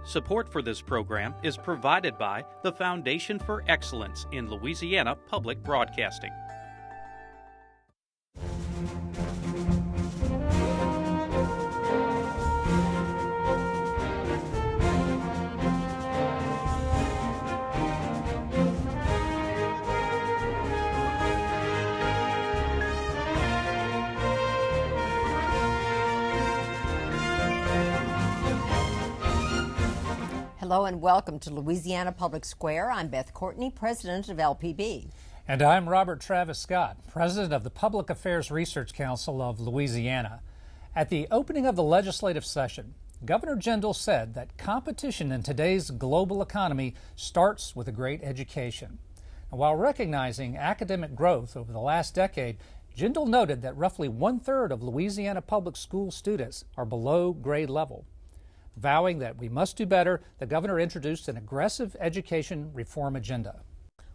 Support for this program is provided by the Foundation for Excellence in Louisiana Public Broadcasting. Hello and welcome to Louisiana Public Square. I'm Beth Courtney, president of LPB. And I'm Robert Travis Scott, president of the Public Affairs Research Council of Louisiana. At the opening of the legislative session, Governor Jindal said that competition in today's global economy starts with a great education. And while recognizing academic growth over the last decade, Jindal noted that roughly 1/3 of Louisiana public school students are below grade level. Vowing that we must do better, the governor introduced an aggressive education reform agenda.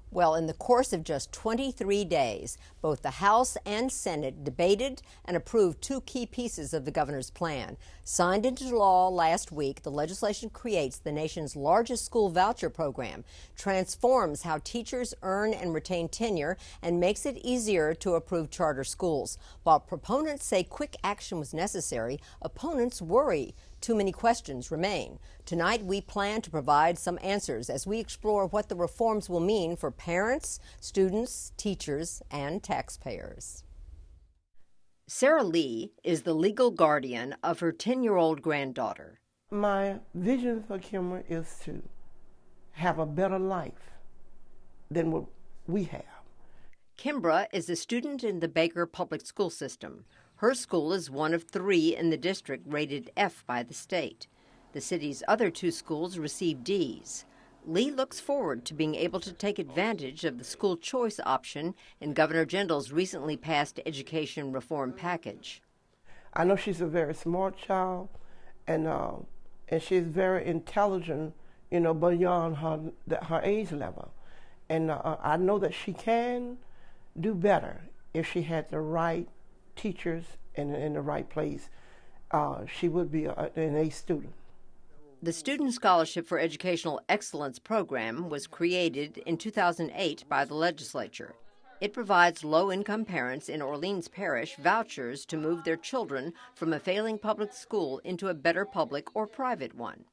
Well, in the course of just 23 days, both the House and Senate debated and approved two key pieces of the governor's plan. Signed into law last week, the legislation creates the nation's largest school voucher program, transforms how teachers earn and retain tenure, and makes it easier to approve charter schools. While proponents say quick action was necessary, opponents worry too many questions remain. Tonight, we plan to provide some answers as we explore what the reforms will mean for parents, students, teachers, and taxpayers. Sarah Lee is the legal guardian of her 10-year-old granddaughter. My vision for Kimber is to have a better life than what we have. Kimbra is a student in the Baker Public School System. Her school is one of 3 in the district rated F by the state. The city's other 2 schools receive Ds. Lee looks forward to being able to take advantage of the school choice option in Governor Jindal's recently passed education reform package. I know she's a very smart child, and she's very intelligent, beyond her age level. And I know that she can do better if she had the right teachers in the right place. She would be an A student. The Student Scholarship for Educational Excellence program was created in 2008 by the legislature. It provides low-income parents in Orleans Parish vouchers to move their children from a failing public school into a better public or private one.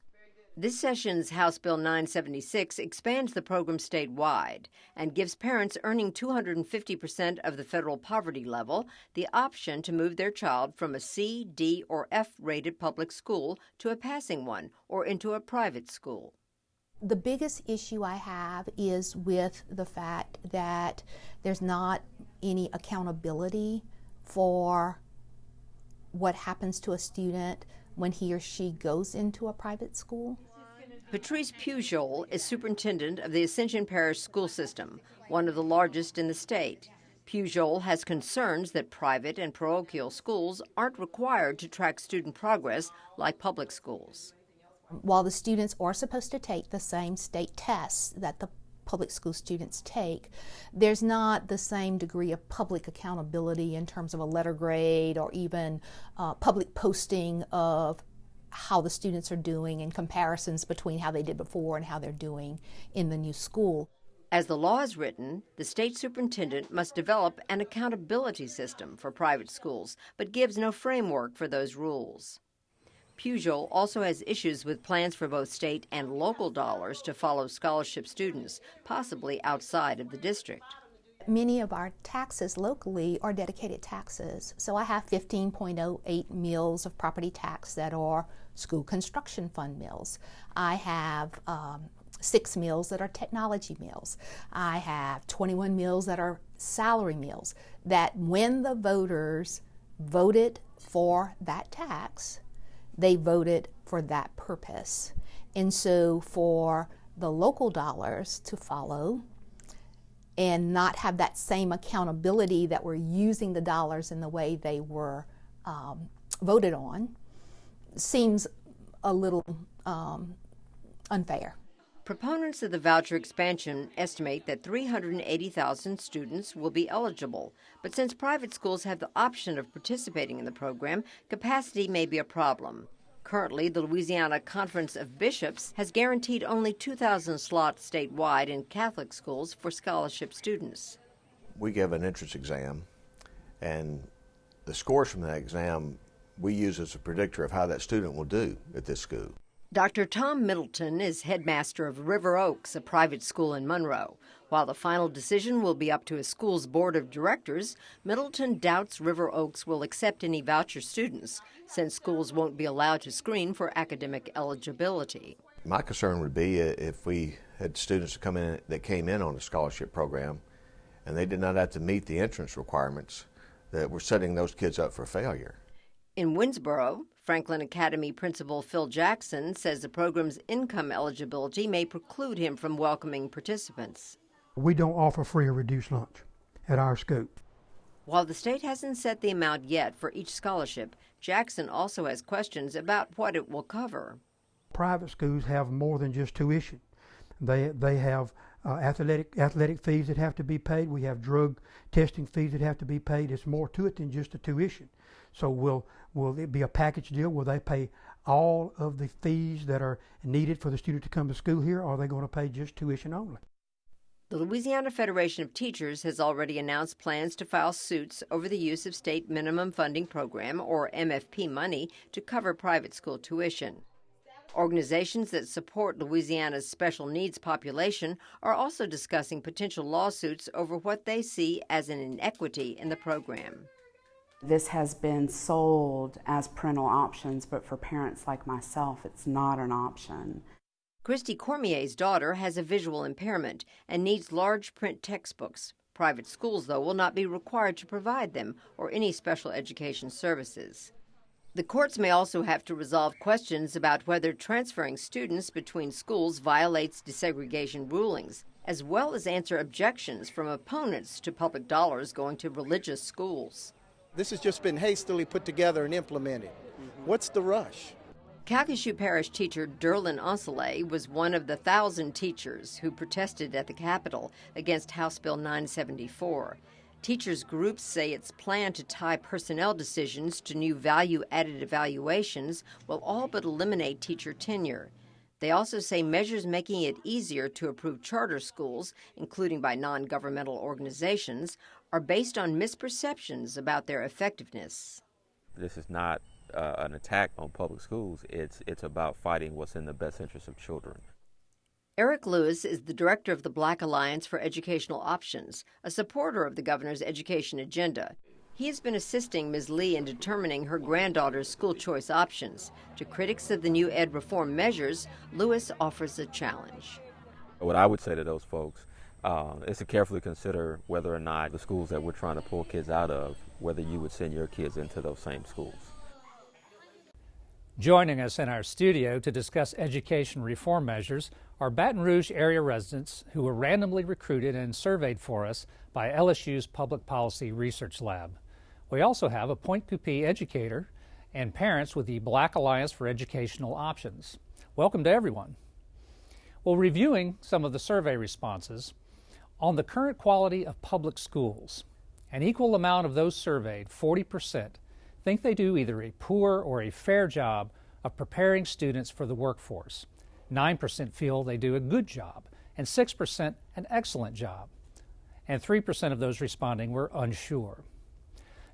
This session's House Bill 976 expands the program statewide and gives parents earning 250% of the federal poverty level the option to move their child from a C, D, or F-rated public school to a passing one or into a private school. The biggest issue I have is with the fact that there's not any accountability for what happens to a student when he or she goes into a private school. Patrice Pujol is superintendent of the Ascension Parish School System, one of the largest in the state. Pujol has concerns that private and parochial schools aren't required to track student progress like public schools. While the students are supposed to take the same state tests that the public school students take, there's not the same degree of public accountability in terms of a letter grade or even public posting of how the students are doing and comparisons between how they did before and how they're doing in the new school. As the law is written, the state superintendent must develop an accountability system for private schools, but gives no framework for those rules. Pujol also has issues with plans for both state and local dollars to follow scholarship students, possibly outside of the district. Many of our taxes locally are dedicated taxes. So I have 15.08 mills of property tax that are school construction fund mills. I have 6 mills that are technology mills. I have 21 mills that are salary mills, that when the voters voted for that tax, they voted for that purpose. And so for the local dollars to follow and not have that same accountability that we're using the dollars in the way they were voted on seems a little unfair. Proponents of the voucher expansion estimate that 380,000 students will be eligible, but since private schools have the option of participating in the program, capacity may be a problem. Currently, the Louisiana Conference of Bishops has guaranteed only 2,000 slots statewide in Catholic schools for scholarship students. We give an entrance exam, and the scores from that exam we use as a predictor of how that student will do at this school. Dr. Tom Middleton is headmaster of River Oaks, a private school in Monroe. While the final decision will be up to a school's board of directors, Middleton doubts River Oaks will accept any voucher students, since schools won't be allowed to screen for academic eligibility. My concern would be if we had students that came in on a scholarship program and they did not have to meet the entrance requirements, that we're setting those kids up for failure. In Winsboro, Franklin Academy principal Phil Jackson says the program's income eligibility may preclude him from welcoming participants. We don't offer free or reduced lunch at our school. While the state hasn't set the amount yet for each scholarship, Jackson also has questions about what it will cover. Private schools have more than just tuition. They have athletic fees that have to be paid. We have drug testing fees that have to be paid. It's more to it than just the tuition. So will it be a package deal? Will they pay all of the fees that are needed for the student to come to school here, or are they going to pay just tuition only? The Louisiana Federation of Teachers has already announced plans to file suits over the use of State Minimum Funding Program, or MFP money, to cover private school tuition. Organizations that support Louisiana's special needs population are also discussing potential lawsuits over what they see as an inequity in the program. This has been sold as parental options, but for parents like myself, it's not an option. Christy Cormier's daughter has a visual impairment and needs large print textbooks. Private schools, though, will not be required to provide them or any special education services. The courts may also have to resolve questions about whether transferring students between schools violates desegregation rulings, as well as answer objections from opponents to public dollars going to religious schools. This has just been hastily put together and implemented. What's the rush? Calcasieu Parish teacher Derlin Onselay was one of the 1,000 teachers who protested at the Capitol against House Bill 974. Teachers' groups say its plan to tie personnel decisions to new value-added evaluations will all but eliminate teacher tenure. They also say measures making it easier to approve charter schools, including by non-governmental organizations, are based on misperceptions about their effectiveness. This is not an attack on public schools. It's about fighting what's in the best interest of children. Eric Lewis is the director of the Black Alliance for Educational Options, a supporter of the governor's education agenda. He has been assisting Ms. Lee in determining her granddaughter's school choice options. To critics of the new ed reform measures, Lewis offers a challenge. What I would say to those folks is to carefully consider whether or not the schools that we're trying to pull kids out of, whether you would send your kids into those same schools. Joining us in our studio to discuss education reform measures are Baton Rouge area residents who were randomly recruited and surveyed for us by LSU's Public Policy Research Lab. We also have a Point Coupee educator and parents with the Black Alliance for Educational Options. Welcome to everyone. Well, reviewing some of the survey responses, on the current quality of public schools, an equal amount of those surveyed, 40%, think they do either a poor or a fair job of preparing students for the workforce. 9% feel they do a good job, and 6% an excellent job. And 3% of those responding were unsure.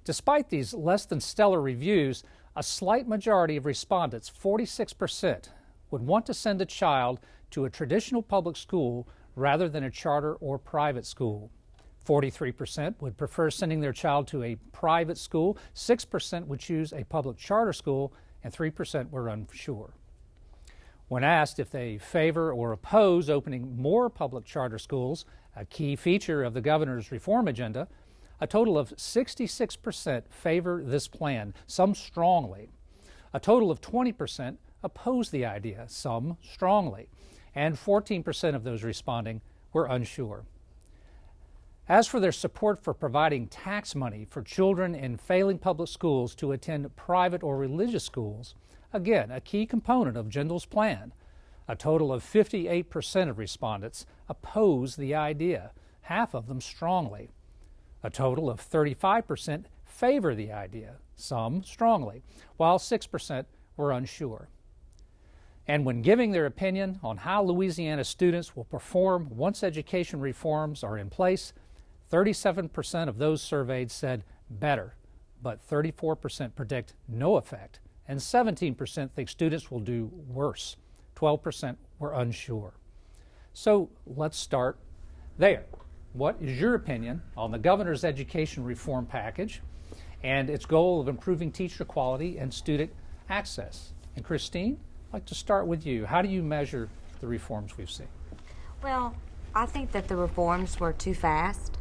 Despite these less than stellar reviews, a slight majority of respondents, 46%, would want to send a child to a traditional public school rather than a charter or private school. 43% would prefer sending their child to a private school, 6% would choose a public charter school, and 3% were unsure. When asked if they favor or oppose opening more public charter schools, a key feature of the governor's reform agenda, a total of 66% favor this plan, some strongly. A total of 20% oppose the idea, some strongly, and 14% of those responding were unsure. As for their support for providing tax money for children in failing public schools to attend private or religious schools, again, a key component of Jindal's plan, a total of 58% of respondents oppose the idea, half of them strongly. A total of 35% favor the idea, some strongly, while 6% were unsure. And when giving their opinion on how Louisiana students will perform once education reforms are in place, 37% of those surveyed said better, but 34% predict no effect, and 17% think students will do worse. 12% were unsure. So let's start there. What is your opinion on the governor's education reform package and its goal of improving teacher quality and student access? And Christine, I'd like to start with you. How do you measure the reforms we've seen? Well, I think that the reforms were too fast.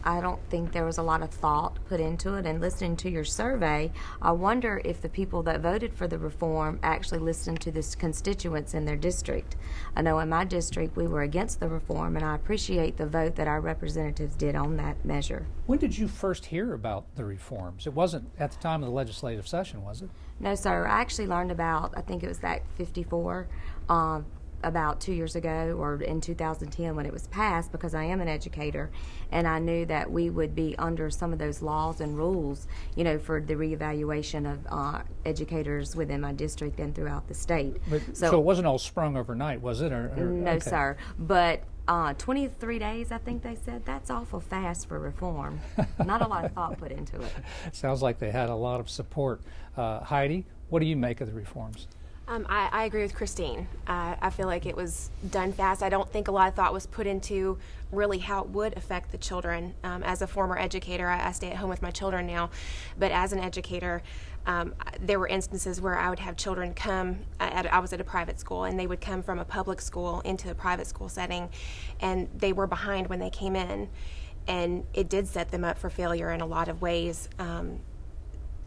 I don't think there was a lot of thought put into it. And listening to your survey, I wonder if the people that voted for the reform actually listened to the constituents in their district. I know in my district we were against the reform, and I appreciate the vote that our representatives did on that measure. When did you first hear about the reforms? It wasn't at the time of the legislative session, was it? No, sir. I actually learned about, I think it was Act 54, about 2 years ago, or in 2010 when it was passed, because I am an educator, and I knew that we would be under some of those laws and rules, you know, for the reevaluation of educators within my district and throughout the state. So it wasn't all sprung overnight, was it? No, okay. Sir. But 23 days, I think they said, that's awful fast for reform. Not a lot of thought put into it. Sounds like they had a lot of support. Heidi, what do you make of the reforms? I agree with Christine. I feel like it was done fast. I don't think a lot of thought was put into really how it would affect the children. As a former educator, I stay at home with my children now, but as an educator, there were instances where I would have children come, I was at a private school, and they would come from a public school into a private school setting, and they were behind when they came in, and it did set them up for failure in a lot of ways.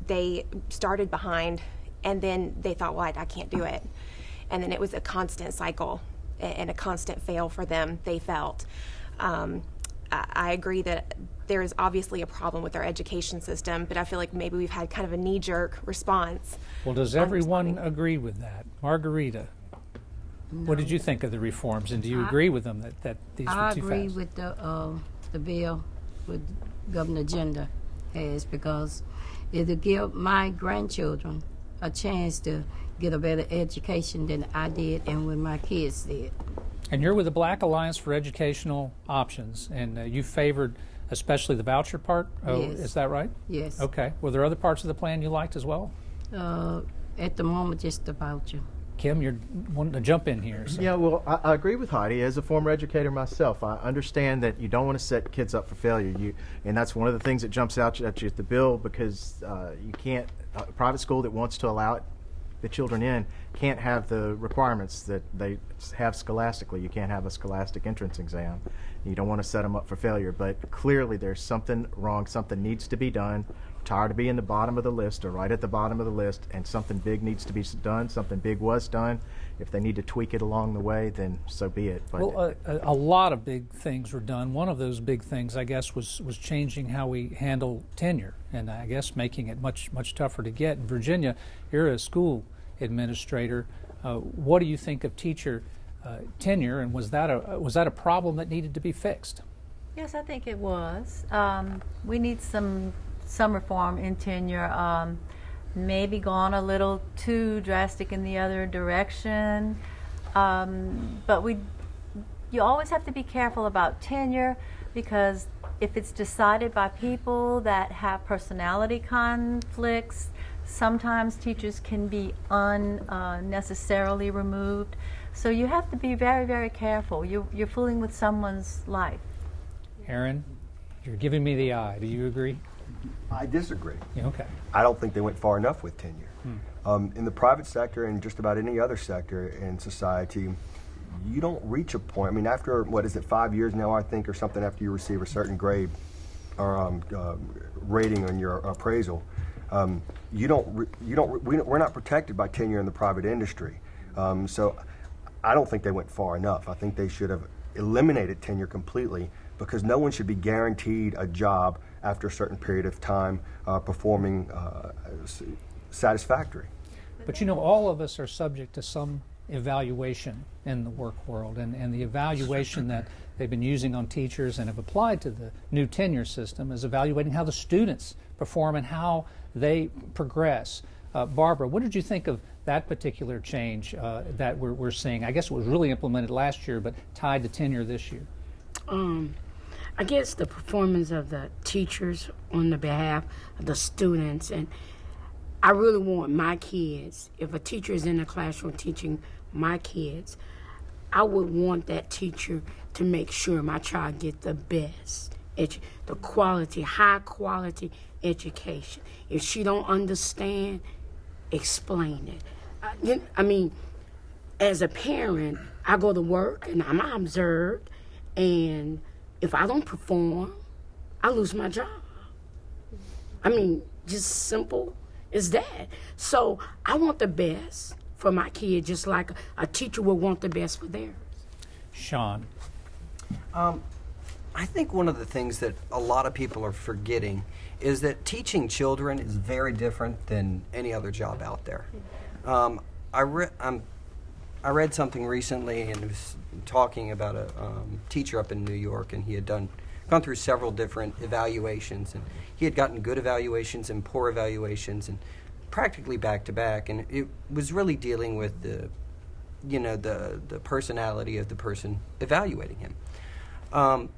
They started behind, and then they thought, well, I can't do it. And then it was a constant cycle and a constant fail for them, they felt. I agree that there is obviously a problem with our education system, but I feel like maybe we've had kind of a knee-jerk response. Well, does everyone agree with that? Margarita, what did you think of the reforms, and do you agree with them that these were too fast? I agree with the bill with Governor Jindal has, because it'll give my grandchildren a chance to get a better education than I did and when my kids did. And you're with the Black Alliance for Educational Options, and you favored especially the voucher part? Oh, yes. Is that right? Yes. Okay. Were there other parts of the plan you liked as well? At the moment, just the voucher. Kim, you're wanting to jump in here. So. Yeah, well, I agree with Heidi. As a former educator myself, I understand that you don't want to set kids up for failure. And that's one of the things that jumps out at you at the bill, because you can't, a private school that wants to allow the children in can't have the requirements that they have scholastically. You can't have a scholastic entrance exam. You don't want to set them up for failure. But clearly there's something wrong, something needs to be done. I'm tired of being the bottom of the list or right at the bottom of the list, and something big needs to be done, something big was done. If they need to tweak it along the way, then so be it. But well, a lot of big things were done. One of those big things, I guess, was changing how we handle tenure, and I guess making it much tougher to get. In Virginia, you're a school administrator. What do you think of teacher tenure, and was that a problem that needed to be fixed? Yes, I think it was. We need some reform in tenure. Maybe gone a little too drastic in the other direction, but you always have to be careful about tenure, because if it's decided by people that have personality conflicts, sometimes teachers can be unnecessarily removed. So you have to be very, very careful. You're fooling with someone's life. Erwin, you're giving me the eye. Do you agree? I disagree. Yeah, okay. I don't think they went far enough with tenure. In the private sector and just about any other sector in society, you don't reach a point. I mean, after, 5 years now, I think, or something, after you receive a certain grade or rating on your appraisal, we're not protected by tenure in the private industry. So I don't think they went far enough. I think they should have eliminated tenure completely, because no one should be guaranteed a job after a certain period of time performing satisfactory. But all of us are subject to some evaluation in the work world, and the evaluation that they've been using on teachers and have applied to the new tenure system is evaluating how the students perform and how they progress. Barbara, what did you think of that particular change that we're seeing? I guess it was really implemented last year, but tied to tenure this year. I guess the performance of the teachers on the behalf of the students, and I really want my kids, if a teacher is in the classroom teaching my kids, I would want that teacher to make sure my child get the best, the quality, high quality education. If she don't understand, explain it. I mean, as a parent, I go to work and I'm observed, and if I don't perform, I lose my job. I mean, just simple as that. So I want the best for my kid, just like a teacher would want the best for theirs. Sean. I think one of the things that a lot of people are forgetting is that teaching children is very different than any other job out there. I read something recently, and it was talking about a teacher up in New York, and he had gone through several different evaluations, and he had gotten good evaluations and poor evaluations, and practically back to back, and it was really dealing with the personality of the person evaluating him.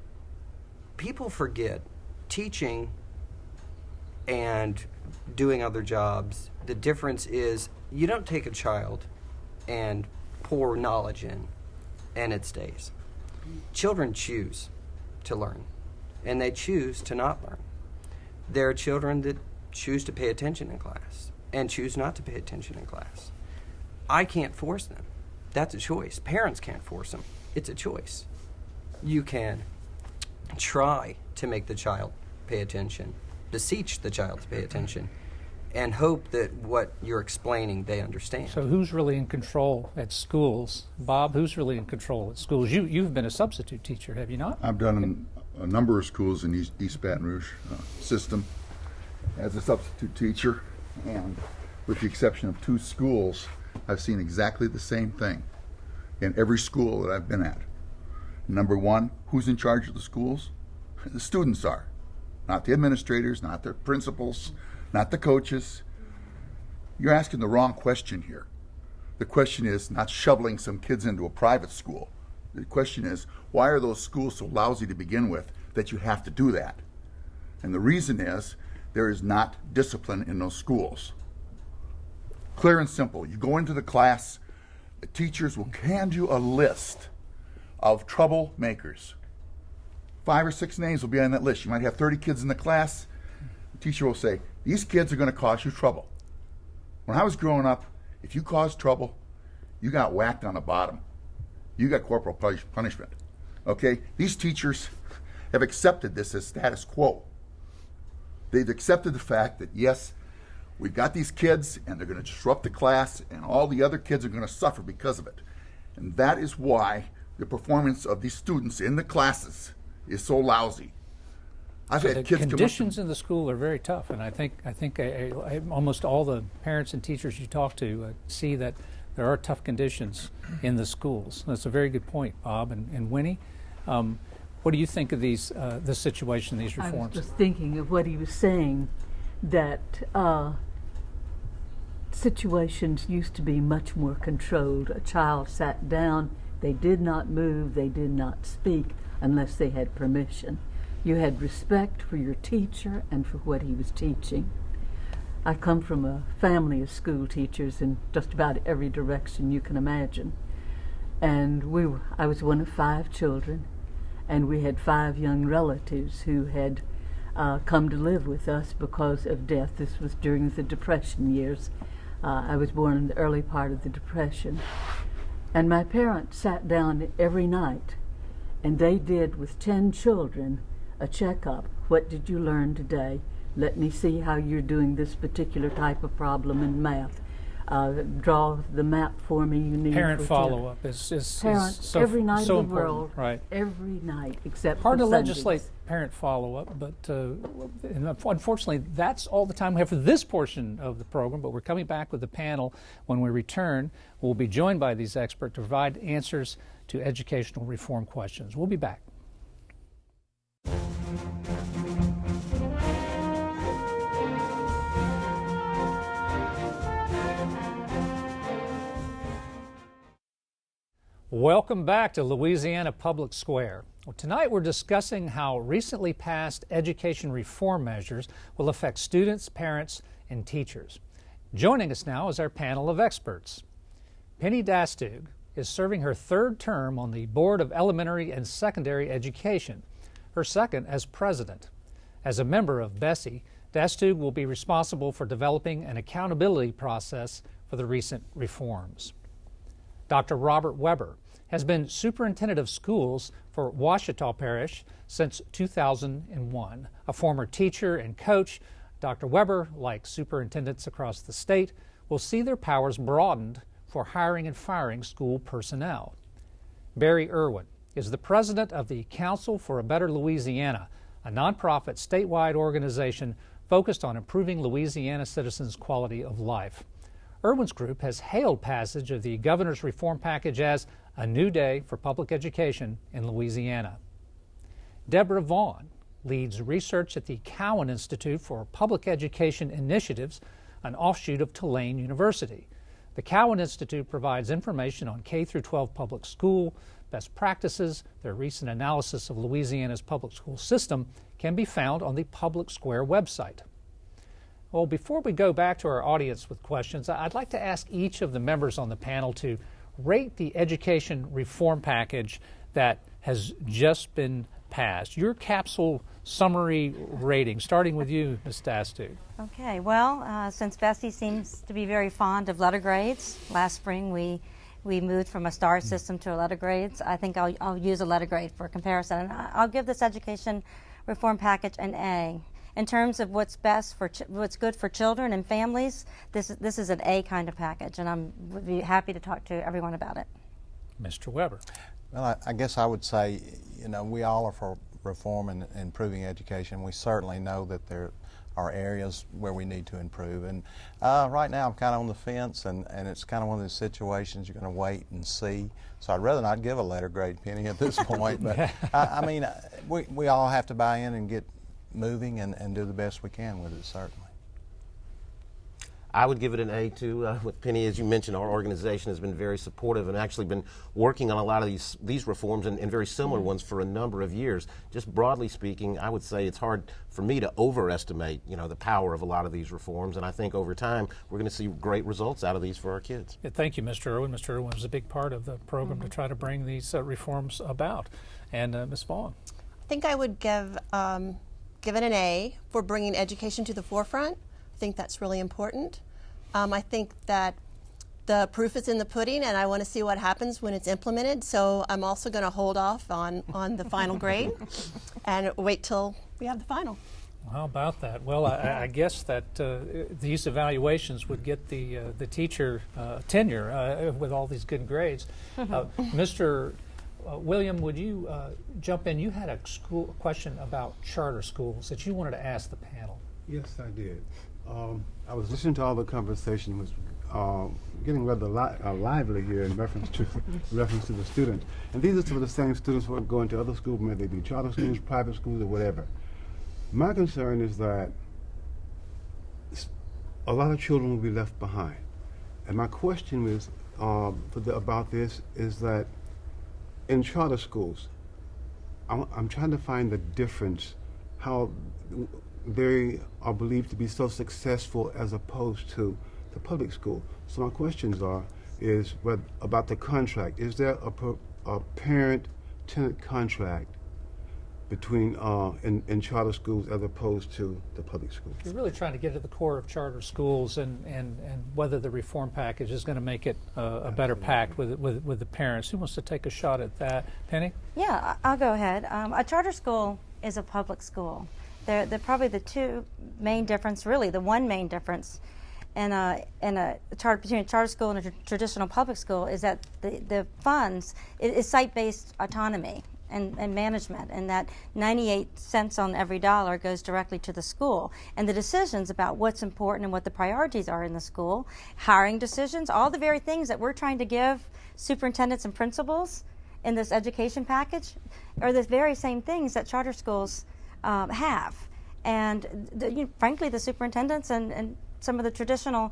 People forget teaching and doing other jobs. The difference is you don't take a child and pour knowledge in and it stays. Children choose to learn, and they choose to not learn. There are children that choose to pay attention in class and choose not to pay attention in class. I can't force them. That's a choice. Parents can't force them. It's a choice. You can try to make the child pay attention, beseech the child to pay attention, and hope that what you're explaining they understand. So who's really in control at schools? Bob, who's really in control at schools? You've been a substitute teacher, have you not? I've done a number of schools in East Baton Rouge system as a substitute teacher, and with the exception of 2 schools, I've seen exactly the same thing in every school that I've been at. Number one, who's in charge of the schools? The students are. Not the administrators, not the principals, not the coaches. You're asking the wrong question here. The question is not shoveling some kids into a private school. The question is, why are those schools so lousy to begin with that you have to do that? And the reason is, there is not discipline in those schools. Clear and simple. You go into the class, the teachers will hand you a list of troublemakers. 5 or 6 names will be on that list. You might have 30 kids in the class. The teacher will say, these kids are going to cause you trouble. When I was growing up, if you caused trouble, you got whacked on the bottom. You got corporal punishment. Okay? These teachers have accepted this as status quo. They've accepted the fact that, yes, we've got these kids and they're going to disrupt the class and all the other kids are going to suffer because of it. And that is why the performance of these students in the classes is so lousy. I've had kids conditions in the school are very tough, and I think almost all the parents and teachers you talk to see that there are tough conditions in the schools. That's a very good point, Bob and Winnie. What do you think of these this situation, these reforms? I was just thinking of what he was saying, that situations used to be much more controlled. A child sat down, they did not move, they did not speak unless they had permission. You had respect for your teacher and for what he was teaching. I come from a family of school teachers in just about every direction you can imagine. And I was one of 5 children, and we had 5 young relatives who had come to live with us because of death. This was during the Depression years. I was born in the early part of the Depression. And my parents sat down every night, and they did with 10 children a checkup. What did you learn today? Let me see how you're doing this particular type of problem in math. Draw the map for me you need. Parent follow-up is so, every night so in the important, world, right? Every night except hard for to Sundays. legislate parent follow-up, but unfortunately that's all the time we have for this portion of the program. But we're coming back with the panel. When we return, we'll be joined by these experts to provide answers to educational reform questions. We'll be back. Welcome back to Louisiana Public Square. Well, tonight we're discussing how recently passed education reform measures will affect students, parents, and teachers. Joining us now is our panel of experts. Penny Dastugue is serving her third term on the Board of Elementary and Secondary Education, her second as president. As a member of BESE, Dastugue will be responsible for developing an accountability process for the recent reforms. Dr. Robert Weber has been superintendent of schools for Ouachita Parish since 2001. A former teacher and coach, Dr. Weber, like superintendents across the state, will see their powers broadened for hiring and firing school personnel. Barry Erwin is the president of the Council for a Better Louisiana, a nonprofit statewide organization focused on improving Louisiana citizens' quality of life. Erwin's group has hailed passage of the governor's reform package as a new day for public education in Louisiana. Debra Vaughan leads research at the Cowen Institute for Public Education Initiatives, an offshoot of Tulane University. The Cowen Institute provides information on K-12 public school best practices. Their recent analysis of Louisiana's public school system can be found on the Public Square website. Well, before we go back to our audience with questions, I'd like to ask each of the members on the panel to rate the education reform package that has just been passed. Your capsule summary rating, starting with you, Ms. Dastugue. Okay, well, since BESE seems to be very fond of letter grades, last spring we moved from a star system to a letter grades. I think I'll use a letter grade for comparison. And I'll give this education reform package an A. In terms of what's best for what's good for children and families, this is an A kind of package, and would be happy to talk to everyone about it. Mr. Weber. Well, I guess I would say, we all are for reform and improving education. We certainly know that there are areas where we need to improve, and right now I'm kind of on the fence, and it's kind of one of those situations you're going to wait and see. So I'd rather not give a letter grade, Penny, at this point. But I mean, we all have to buy in and get moving and do the best we can with it, certainly. I would give it an A too. With Penny, as you mentioned, our organization has been very supportive and actually been working on a lot of these reforms and very similar ones for a number of years. Just broadly speaking, I would say it's hard for me to overestimate, the power of a lot of these reforms, and I think over time we're going to see great results out of these for our kids. Yeah, thank you, Mr. Erwin. Mr. Erwin was a big part of the program to try to bring these reforms about. And Ms. Vaughan. I think I would give it an A for bringing education to the forefront. I think that's really important. I think that the proof is in the pudding, and I want to see what happens when it's implemented. So I'm also going to hold off on the final grade and wait till we have the final. How about that? Well, I guess that these evaluations would get the teacher tenure with all these good grades. Mr. William, would you jump in? You had a question about charter schools that you wanted to ask the panel. Yes, I did. I was listening to all the conversation, was getting rather lively here in reference to the students. And these are some of the same students who are going to other schools, whether they be charter schools, private schools, or whatever. My concern is that a lot of children will be left behind. And my question is about this is that in charter schools, I'm trying to find the difference, how they are believed to be so successful as opposed to the public school. So my questions is about the contract. Is there a parent-tenant contract between in charter schools as opposed to the public schools? You're really trying to get at the core of charter schools and whether the reform package is going to make it a better pact with the parents. Who wants to take a shot at that? Penny? Yeah, I'll go ahead. A charter school is a public school. They're probably the two main difference, really the one main difference between a charter school and a traditional public school is that the funds is site-based autonomy and management, and that 98 cents on every dollar goes directly to the school. And the decisions about what's important and what the priorities are in the school, hiring decisions, all the very things that we're trying to give superintendents and principals in this education package are the very same things that charter schools have. And frankly, the superintendents and some of the traditional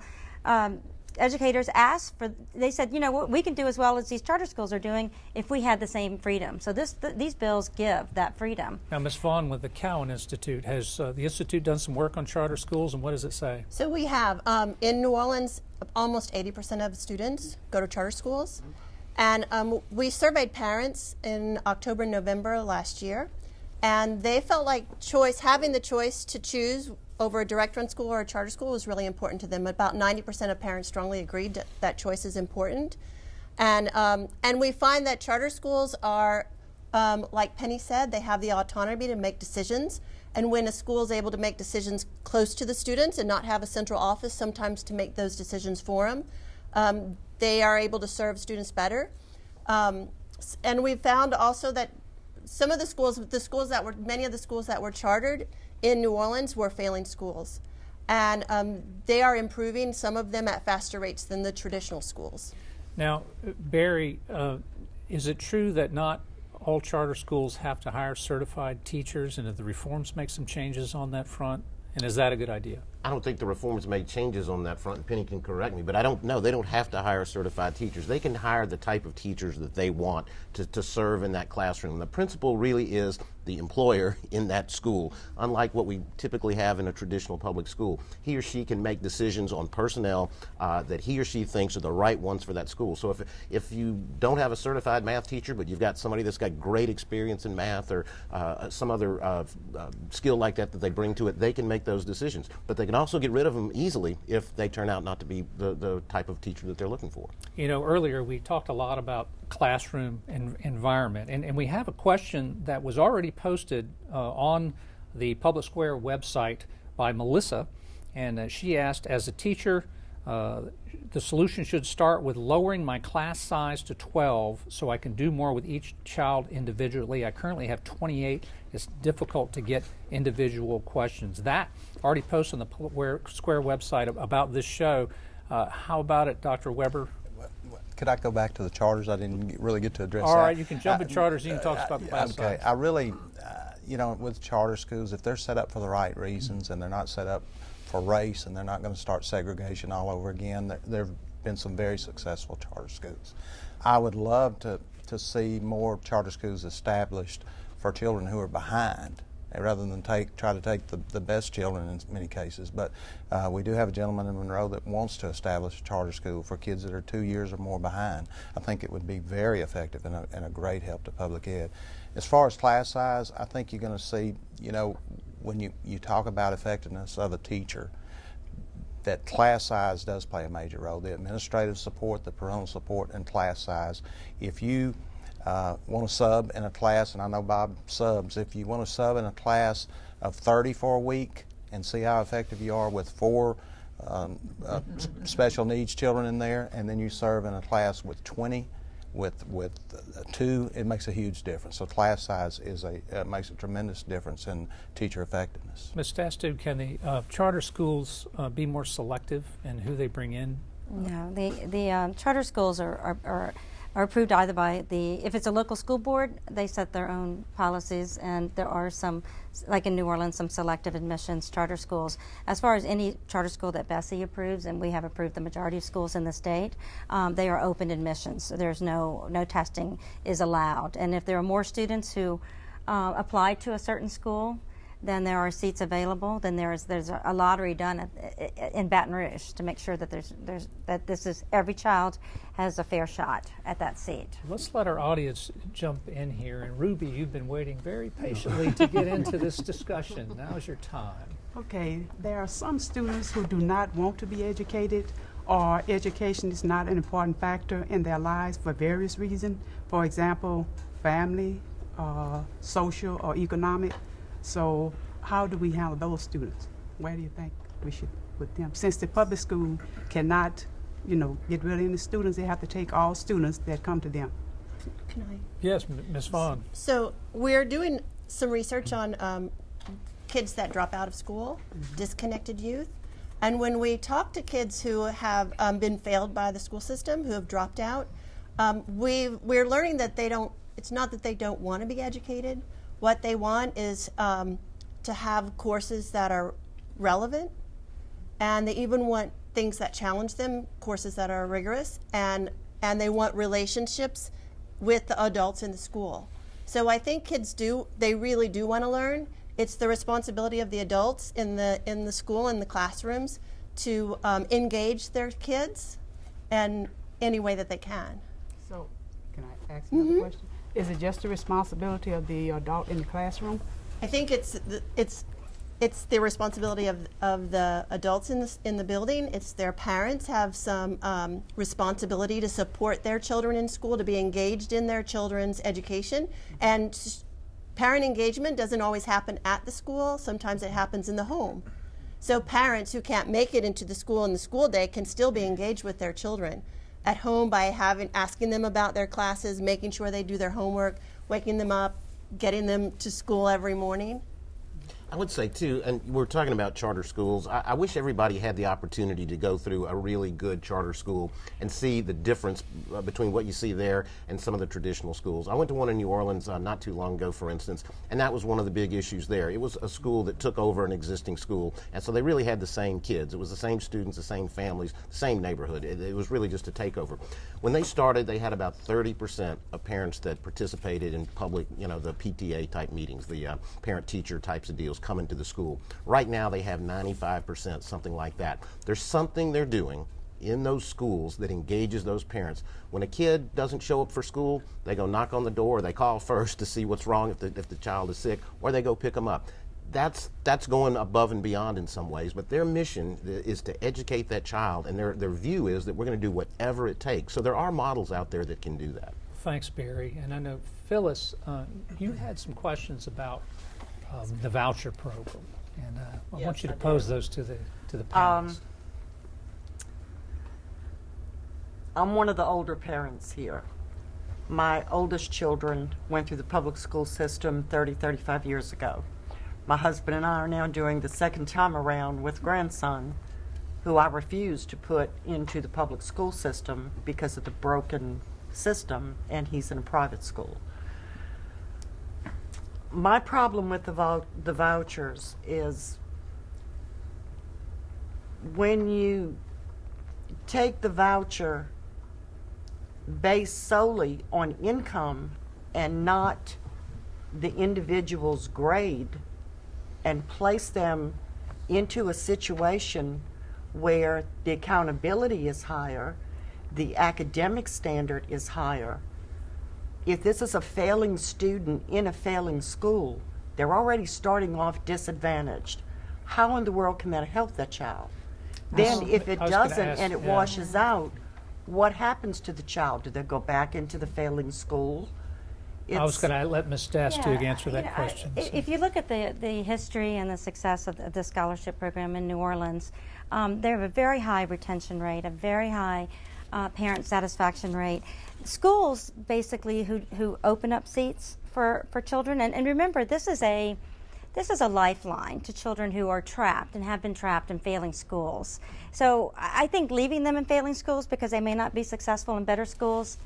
educators asked for, they said, you know, what we can do as well as these charter schools are doing if we had the same freedom. So these bills give that freedom. Now, Ms. Vaughan, with the Cowen Institute, has the Institute done some work on charter schools, and what does it say? So we have, in New Orleans, almost 80% of students go to charter schools. And we surveyed parents in October and November last year, and they felt like having the choice to choose over a direct run school or a charter school was really important to them. About 90% of parents strongly agreed that choice is important. And we find that charter schools are, like Penny said, they have the autonomy to make decisions. And when a school is able to make decisions close to the students and not have a central office sometimes to make those decisions for them, they are able to serve students better. And we found also that some of the schools, many of the schools that were chartered in New Orleans were failing schools. And they are improving, some of them at faster rates than the traditional schools. Now, Barry, is it true that not all charter schools have to hire certified teachers, and if the reforms make some changes on that front? And is that a good idea? I don't think the reforms made changes on that front, and Penny can correct me, but I don't know. They don't have to hire certified teachers. They can hire the type of teachers that they want to serve in that classroom. The principal really is the employer in that school, unlike what we typically have in a traditional public school. He or she can make decisions on personnel that he or she thinks are the right ones for that school. So if you don't have a certified math teacher, but you've got somebody that's got great experience in math or some other skill like that they bring to it, they can make those decisions. But they can also get rid of them easily if they turn out not to be the type of teacher that they're looking for. You know, earlier we talked a lot about classroom environment, and we have a question that was already posted on the Public Square website by Melissa, and she asked, as a teacher, the solution should start with lowering my class size to 12 so I can do more with each child individually. I currently have 28. It's difficult to get individual questions. That already posted on the Public Square website about this show. How about it, Dr. Weber? Could I go back to the charters? I didn't really get to address that. All right, you can jump in charters. You can talk about the class size. Okay, I really, you know, with charter schools, if they're set up for the right reasons and they're not set up for race and they're not going to start segregation all over again, there have been some very successful charter schools. I would love to see more charter schools established for children who are behind, rather than try to take the best children in many cases. But we do have a gentleman in Monroe that wants to establish a charter school for kids that are 2 years or more behind. I think it would be very effective and a great help to public ed. As far as class size, I think you're going to see, you know, when you talk about effectiveness of a teacher, that class size does play a major role. The administrative support, the parental support, and class size. If you want to sub in a class, and I know Bob subs, if you want to sub in a class of 30 for a week and see how effective you are with 4 special needs children in there, and then you serve in a class with 20, with 2, it makes a huge difference. So class size makes a tremendous difference in teacher effectiveness. Ms. Dastugue, can the charter schools be more selective in who they bring in? No, the charter schools are approved either by if it's a local school board, they set their own policies, and there are some, like in New Orleans, some selective admissions charter schools. As far as any charter school that BESE approves, and we have approved the majority of schools in the state, they are open admissions. So there's no testing is allowed. And if there are more students who apply to a certain school, then there are seats available. Then there's a lottery done in Baton Rouge to make sure that every child has a fair shot at that seat. Let's let our audience jump in here. And Ruby, you've been waiting very patiently to get into this discussion. Now's your time. Okay, there are some students who do not want to be educated, or education is not an important factor in their lives for various reasons. For example, family, social, or economic. So how do we handle those students? Where do you think we should put them? Since the public school cannot, get rid of any students, they have to take all students that come to them. Can I? Yes, Ms. Vaughan. So we're doing some research on kids that drop out of school, disconnected youth. And when we talk to kids who have been failed by the school system, who have dropped out, we're learning that it's not that they don't want to be educated. What they want is to have courses that are relevant, and they things that challenge them, courses that are rigorous, and they want relationships with the adults in the school. So I think kids they really do want to learn. It's the responsibility of the adults in the school, in the classrooms, to engage their kids in any way that they can. So, can I ask another question? Is it just the responsibility of the adult in the classroom? I think it's the responsibility of the adults in the building. It's their parents have some responsibility to support their children in school, to be engaged in their children's education. And parent engagement doesn't always happen at the school. Sometimes it happens in the home. So parents who can't make it into the school in the school day can still be engaged with their children at home by asking them about their classes, making sure they do their homework, waking them up, getting them to school every morning. I would say, too, and we're talking about charter schools, I wish everybody had the opportunity to go through a really good charter school and see the difference between what you see there and some of the traditional schools. I went to one in New Orleans not too long ago, for instance, and that was one of the big issues there. It was a school that took over an existing school, and so they really had the same kids. It was the same students, the same families, the same neighborhood. It was really just a takeover. When they started, they had about 30% of parents that participated in public, the PTA type meetings, the parent-teacher types of deals coming to the school. Right now they have 95%, something like that. There's something they're doing in those schools that engages those parents. When a kid doesn't show up for school, they go knock on the door, they call first to see what's wrong if the child is sick, or they go pick them up. That's going above and beyond in some ways, but their mission is to educate that child, and their view is that we're going to do whatever it takes. So there are models out there that can do that. Thanks, Barry. And I know, Phyllis, you had some questions about the voucher program, and I want you to pose those to the panelists. I'm one of the older parents here. My oldest children went through the public school system 35 years ago. My husband and I are now doing the second time around with grandson, who I refused to put into the public school system because of the broken system, and he's in a private school. My problem with the vouchers is when you take the voucher based solely on income and not the individual's grade, and place them into a situation where the accountability is higher, the academic standard is higher. If this is a failing student in a failing school, they're already starting off disadvantaged. How in the world can that help that child? Then if it doesn't and it washes out, what happens to the child? Do they go back into the failing school? I was going to let Ms. Dastugue answer that question. If you look at the history and the success of the scholarship program in New Orleans, they have a very high retention rate, a very high parent satisfaction rate. Schools basically who open up seats for children, and remember, this is a lifeline to children who are trapped and have been trapped in failing schools. So I think leaving them in failing schools because they may not be successful in better schools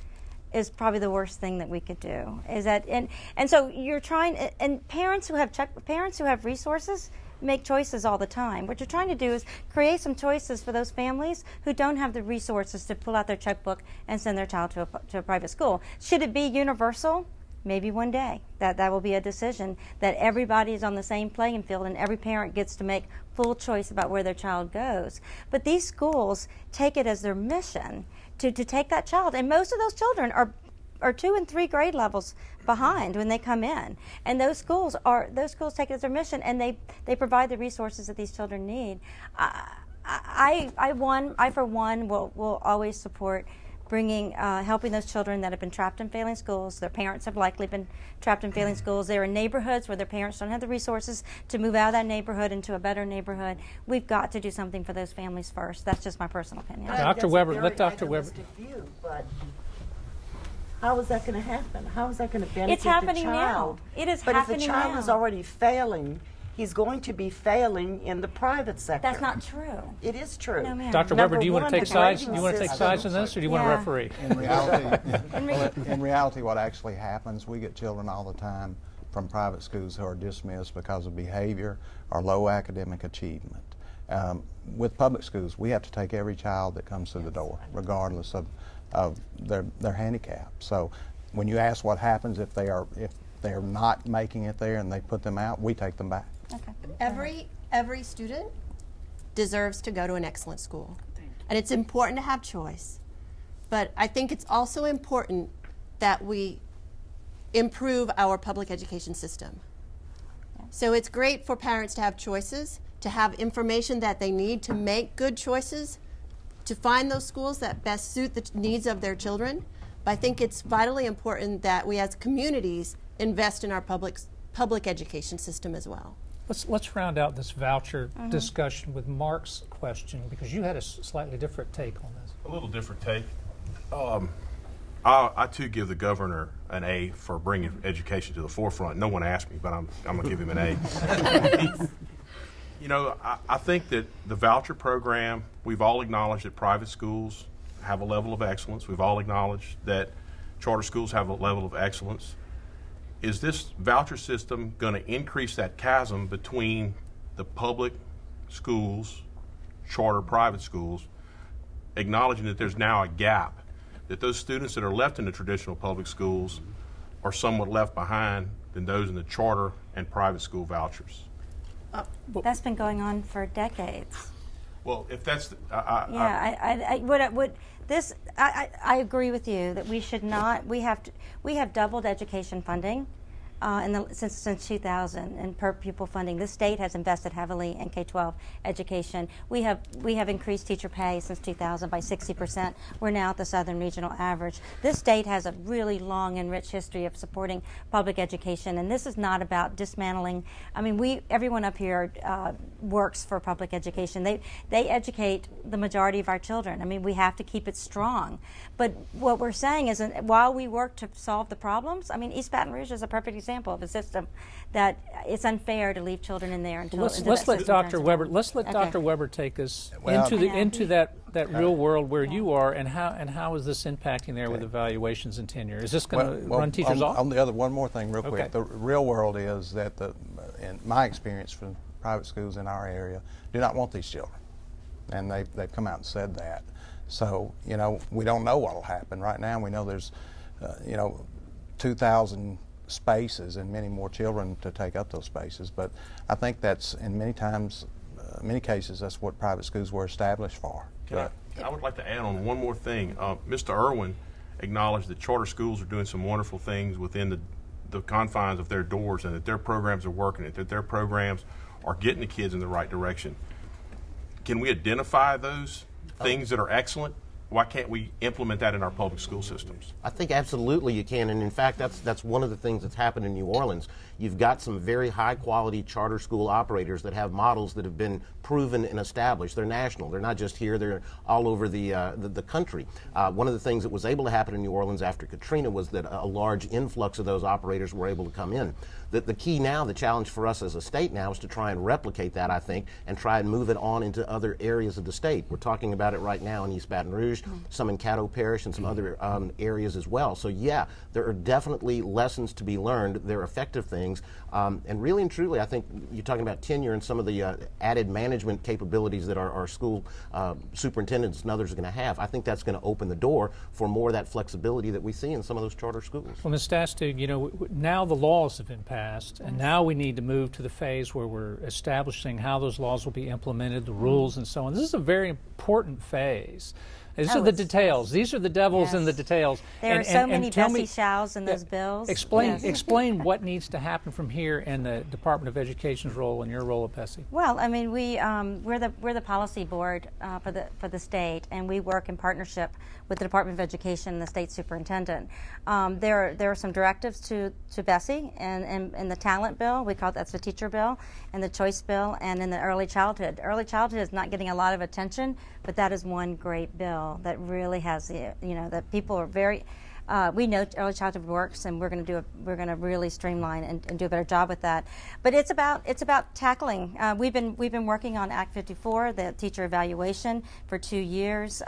is probably the worst thing that we could do. Is that and so you're trying, and parents who have resources make choices all the time. What you're trying to do is create some choices for those families who don't have the resources to pull out their checkbook and send their child to a private school. Should it be universal? Maybe one day that will be a decision that everybody is on the same playing field and every parent gets to make full choice about where their child goes. But these schools take it as their mission to take that child, and most of those children are 2 and 3 grade levels behind when they come in, and those schools take it as their mission, and they provide the resources that these children need. I for one will always support helping those children that have been trapped in failing schools. Their parents have likely been trapped in failing schools. They're in neighborhoods where their parents don't have the resources to move out of that neighborhood into a better neighborhood. We've got to do something for those families first. That's just my personal opinion. Dr. Weber, let Dr. Weber. View, but how is that going to happen? How is that going to benefit It's happening the child? now. It is but happening now. But if the child is already failing, he's going to be failing in the private sector. That's not true. It is true. No, ma'am. Dr. Weber, do you want to take sides? Do you want to take sides in this, or do you want to referee? In reality, what actually happens, we get children all the time from private schools who are dismissed because of behavior or low academic achievement. With public schools, we have to take every child that comes through the door, regardless of their handicap. So when you ask what happens if they're not making it there and they put them out, we take them back. Okay. Every student deserves to go to an excellent school. And it's important to have choice. But I think it's also important that we improve our public education system. So it's great for parents to have choices, to have information that they need to make good choices, to find those schools that best suit the needs of their children. But I think it's vitally important that we as communities invest in our public education system as well. Let's round out this voucher discussion with Mark's question, because you had a slightly different take on this. A little different take. I too give the governor an A for bringing education to the forefront. No one asked me, but I'm going to give him an A. You know, I think that the voucher program, we've all acknowledged that private schools have a level of excellence. We've all acknowledged that charter schools have a level of excellence. Is this voucher system going to increase that chasm between the public schools, charter private schools, acknowledging that there's now a gap, that those students that are left in the traditional public schools are somewhat left behind than those in the charter and private school vouchers? That's been going on for decades. Well, if that's, I agree with you that we should not. We have doubled education funding since 2000 in per pupil funding. This state has invested heavily in K-12 education. We have increased teacher pay since 2000 by 60%. We're now at the Southern Regional average. This state has a really long and rich history of supporting public education, and this is not about dismantling. I mean, everyone up here works for public education. They educate the majority of our children. I mean, we have to keep it strong. But what we're saying is, while we work to solve the problems, I mean, East Baton Rouge is a perfect example of a system that it's unfair to leave children in there until let's let Dr. Weber Dr. Weber take us into that real world where you are, and how is this impacting there with evaluations and tenure? Is this going to run teachers off? On the other, one more thing real quick. The real world is that in my experience from private schools in our area do not want these children, and they've come out and said that. So, you know, we don't know what will happen. Right now we know there's 2,000 spaces and many more children to take up those spaces, but I think that's in many cases that's what private schools were established for. I would like to add on one more thing. Mr. Erwin acknowledged that charter schools are doing some wonderful things within the confines of their doors, and that their programs are working, that their programs are getting the kids in the right direction. Can we identify those things that are excellent? Why can't we implement that in our public school systems? I think absolutely you can, and in fact that's one of the things that's happened in New Orleans. You've got some very high quality charter school operators that have models that have been proven and established. They're national. They're not just here. They're all over the country. One of the things that was able to happen in New Orleans after Katrina was that a large influx of those operators were able to come in. The key now, the challenge for us as a state now, is to try and replicate that, I think, and try and move it on into other areas of the state. We're talking about it right now in East Baton Rouge, some in Caddo Parish, and some other areas as well. So yeah, there are definitely lessons to be learned. They're effective things. And really and truly, I think you're talking about tenure and some of the added management capabilities that our school superintendents and others are going to have. I think that's going to open the door for more of that flexibility that we see in some of those charter schools. Well, Ms. Dastugue, you know, now the laws have been passed, and now we need to move to the phase where we're establishing how those laws will be implemented, the rules, and so on. This is a very important phase. These are the details. These are the devils in the details. There are so many BESE shalls in those bills. Explain what needs to happen from here and the Department of Education's role and your role at BESE. Well, I mean, we're the policy board for the state, and we work in partnership with the Department of Education and the state superintendent. There are some directives to BESE and the talent bill. We call that's the teacher bill, and the choice bill, and in the early childhood. Early childhood is not getting a lot of attention, but that is one great bill that really has that people are very. we know early childhood works, and we're going to really streamline and do a better job with that. But it's about tackling. We've been working on Act 54, the teacher evaluation, for 2 years.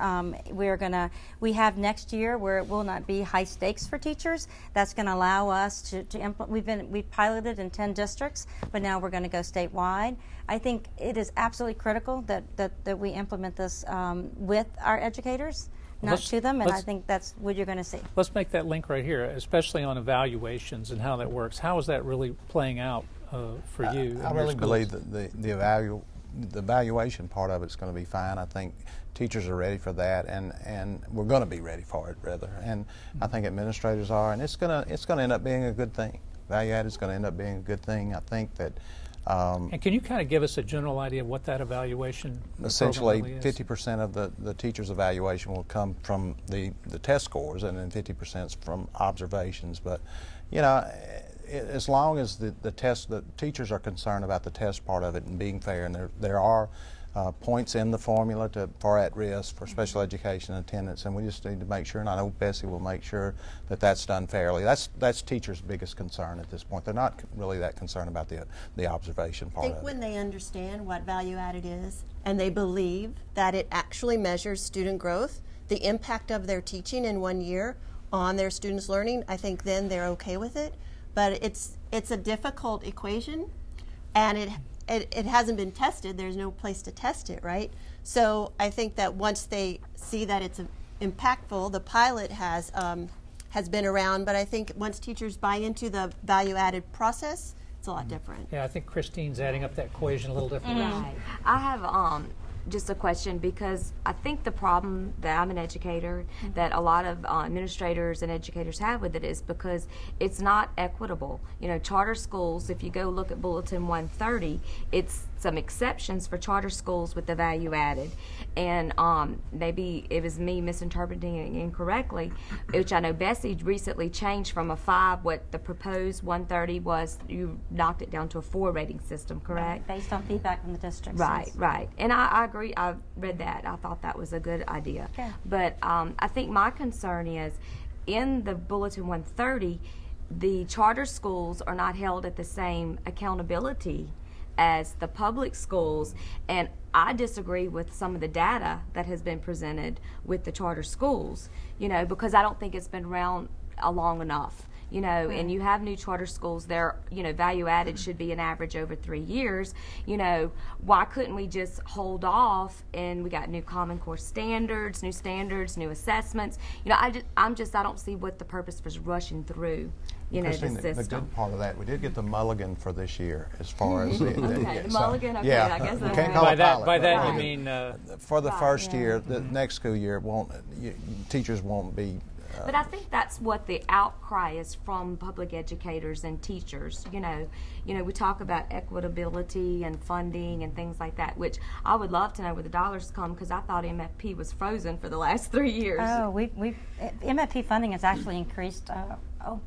We have next year where it will not be high stakes for teachers. That's going to allow us to implement. We've piloted in 10 districts, but now we're going to go statewide. I think it is absolutely critical that we implement this with our educators, not to them, and I think that's what you're going to see. Let's make that link right here, especially on evaluations and how that works. How is that really playing out for you? I really believe that the evaluation part of it's going to be fine. I think teachers are ready for that, and we're going to be ready for it, rather. And I think administrators are, and it's going to end up being a good thing. Value added is going to end up being a good thing. I think that. And can you kind of give us a general idea of what that evaluation essentially really is? 50% of the teacher's evaluation will come from the test scores, and then 50% from observations. But as long as the teachers are concerned about the test part of it and being fair, and there are points in the formula for at risk, for special education attendance, and we just need to make sure, and I know BESE will make sure that that's done fairly. That's teachers' biggest concern at this point. They're not really that concerned about the observation part of it. I think when they understand what value added is, and they believe that it actually measures student growth, the impact of their teaching in 1 year on their students' learning, I think then they're okay with it. But it's a difficult equation, and it hasn't been tested. There's no place to test it, right? So I think that once they see that it's impactful, the pilot has been around, but I think once teachers buy into the value-added process, it's a lot different. Yeah, I think Christine's adding up that equation a little differently. Right. I have just a question, because I think the problem that I'm an educator, that a lot of administrators and educators have with it is because it's not equitable. Charter schools, if you go look at Bulletin 130, it's some exceptions for charter schools with the value added. And maybe it was me misinterpreting it incorrectly, which I know BESE recently changed from a 5, what the proposed 130 was, you knocked it down to a 4 rating system, correct? Based on feedback from the districts. Right, right. And I agree. I read that. I thought that was a good idea. Okay. But I think my concern is in the Bulletin 130, the charter schools are not held at the same accountability as the public schools, and I disagree with some of the data that has been presented with the charter schools, because I don't think it's been around long enough. And you have new charter schools, their, value added should be an average over 3 years. Why couldn't we just hold off, and we got new Common Core standards, new assessments. I don't see what the purpose was rushing through, Christine, the system. the good part of that, we did get the mulligan for this year as far as the mulligan, okay, yeah, I guess we can't call it pilot, by that but you mean for the first year, the next school year teachers won't be. But I think that's what the outcry is from public educators and teachers. We talk about equitability and funding and things like that, which I would love to know where the dollars come, because I thought MFP was frozen for the last 3 years. Oh, MFP funding has actually increased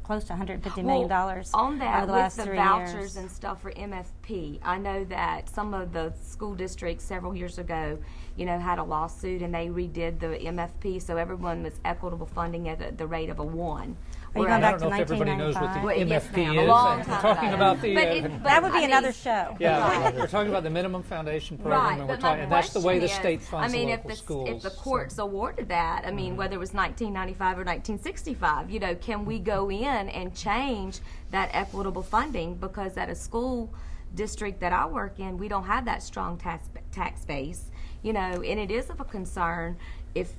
close to $150 million on that, over the last with the 3 vouchers years. and stuff for MFP. I know that some of the school districts several years ago, had a lawsuit, and they redid the MFP, so everyone was equitable funding at the rate of a 1. Are you going back I don't know to if everybody knows what the 1995? MFP is. A long We're time talking ago. about the. But that would be another show. Yeah, Right. we're talking about the minimum foundation program, Right, and but my and that's the way the question state is, funds the local if schools. the courts awarded that, whether it was 1995 or 1965, can we go in and change that equitable funding? Because at a school district that I work in, we don't have that strong tax base, and it is of a concern if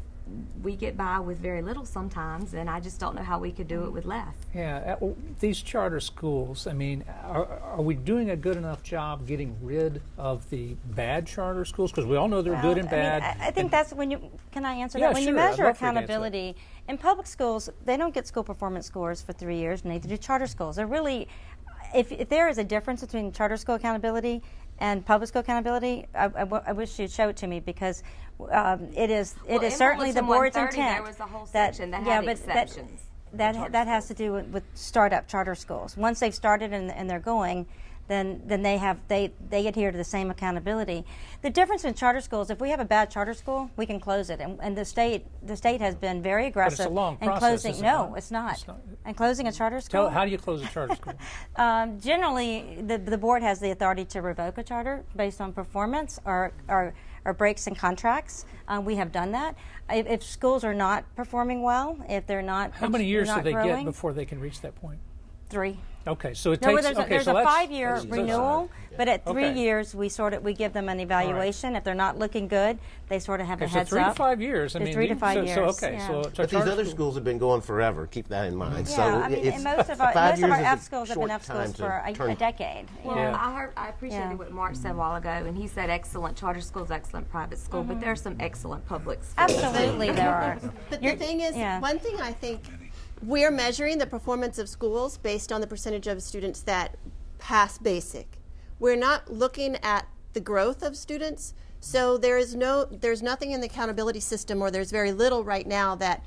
we get by with very little sometimes, and I just don't know how we could do it with less. Yeah, these charter schools, are we doing a good enough job getting rid of the bad charter schools? Because we all know they're good and bad. I think that's when you, can I answer Yeah, that? When sure, you I'd measure love for you to answer accountability, in public schools, they don't get school performance scores for 3 years, neither do charter schools. They're really, if there is a difference between charter school accountability and public school accountability, I wish you'd show it to me, because it is certainly the board's intent. There was a whole section that had exceptions. That has to do with startup charter schools. Once they've started and they're going, then they adhere to the same accountability. The difference in charter schools, if we have a bad charter school, we can close it, and the state has been very aggressive But it's a long in process, closing. is it No, not? it's not. It's not. And closing a charter school. How do you close a charter school? Generally, the board has the authority to revoke a charter based on performance or breaks in contracts. We have done that. If schools are not performing well, if they're not, How many years do they growing, get before they can reach that point? 3. Okay, so it No, takes. there's a 5-year renewal, but at 3 Okay. years we give them an evaluation. If they're not looking good, they sort of have a Okay, so heads 3 to up. 5 years. I It's mean, 3 to 5 so, years. okay, yeah. so But these other schools have been going forever. Keep that in mind. Yeah, So I mean, it's and most of our 5 years is a F schools have been short F schools time to for turn- a decade. Well, Yeah. I appreciated Yeah. what Mark said a while ago, and he said excellent charter schools, excellent private school, but there are some excellent public schools. Absolutely, there are. But the thing is, one thing I think we're measuring the performance of schools based on the percentage of students that pass basic. We're not looking at the growth of students. So there's nothing in the accountability system, or there's very little right now that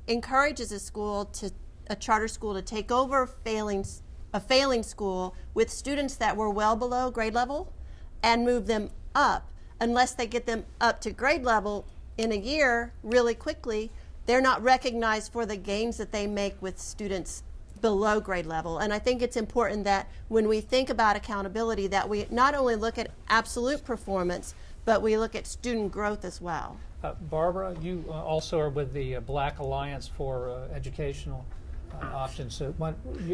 encourages a charter school to take over a failing school with students that were well below grade level and move them up. Unless they get them up to grade level in a year really quickly, they're not recognized for the gains that they make with students below grade level. And I think it's important that when we think about accountability, that we not only look at absolute performance, but we look at student growth as well. Barbara, you also are with the Black Alliance for Educational Options. So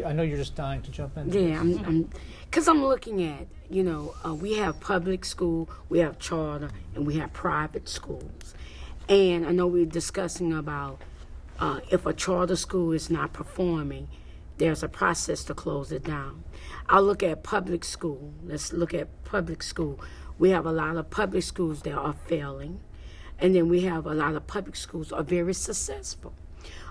I know you're just dying to jump in. Yeah, because I'm looking at, we have public school, we have charter, and we have private schools. And I know we're discussing about if a charter school is not performing, there's a process to close it down. I'll look at public school. Let's look at public school. We have a lot of public schools that are failing, and then we have a lot of public schools that are very successful.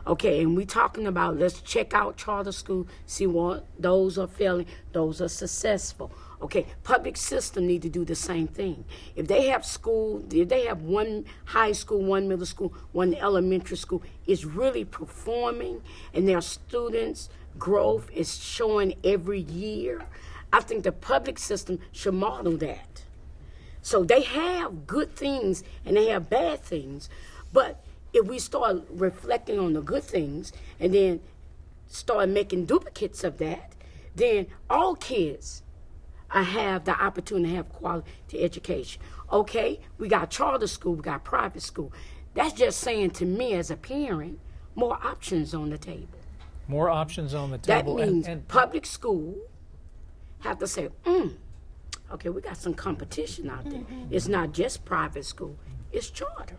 Okay, and we're talking about, let's check out charter school, see what those are failing, those are successful. Okay, public system need to do the same thing. If they have one high school, one middle school, one elementary school, is really performing, and their students' growth is showing every year, I think the public system should model that. So they have good things and they have bad things, but if we start reflecting on the good things and then start making duplicates of that, then all kids have the opportunity to have quality education. Okay, we got charter school, we got private school. That's just saying to me as a parent, more options on the table. More options on the table. That means and public school have to say, okay, we got some competition out there. It's not just private school, it's charter.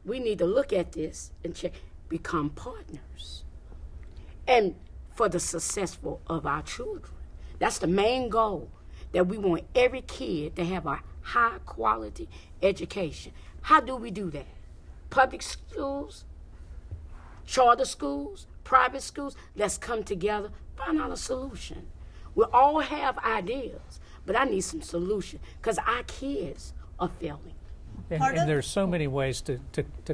We need to look at this and check, become partners. And for the successful of our children. That's the main goal, that we want every kid to have a high quality education. How do we do that? Public schools, charter schools, private schools, let's come together, find out a solution. We all have ideas, but I need some solution because our kids are failing. And there's so many ways to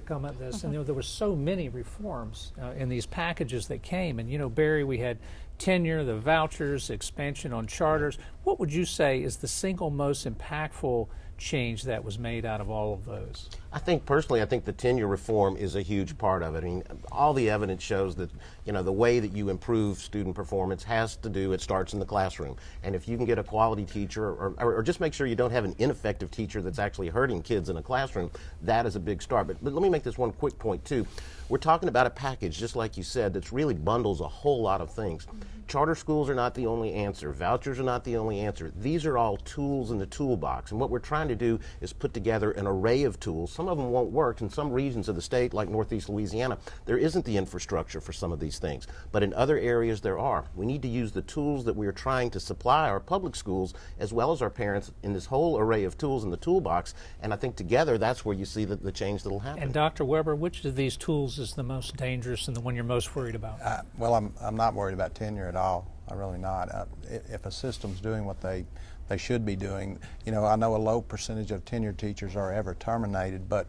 come at this. And there were so many reforms in these packages that came. And, Barry, we had tenure, the vouchers, expansion on charters. What would you say is the single most impactful change that was made out of all of those? I think the tenure reform is a huge part of it. I mean, all the evidence shows that, the way that you improve student performance it starts in the classroom. And if you can get a quality teacher or just make sure you don't have an ineffective teacher that's actually hurting kids in a classroom, that is a big start. But let me make this one quick point, too. We're talking about a package, just like you said, that really bundles a whole lot of things. Charter schools are not the only answer. Vouchers are not the only answer. These are all tools in the toolbox. And what we're trying to do is put together an array of tools. Some of them won't work. In some regions of the state, like Northeast Louisiana, there isn't the infrastructure for some of these things. But in other areas, there are. We need to use the tools that we are trying to supply our public schools as well as our parents in this whole array of tools in the toolbox. And I think together, that's where you see the change that will happen. And Dr. Weber, which of these tools is the most dangerous and the one you're most worried about? Well, I'm not worried about tenure at all. I'm really not. If a system's doing what they they should be doing. You know, I know a low percentage of tenured teachers are ever terminated, but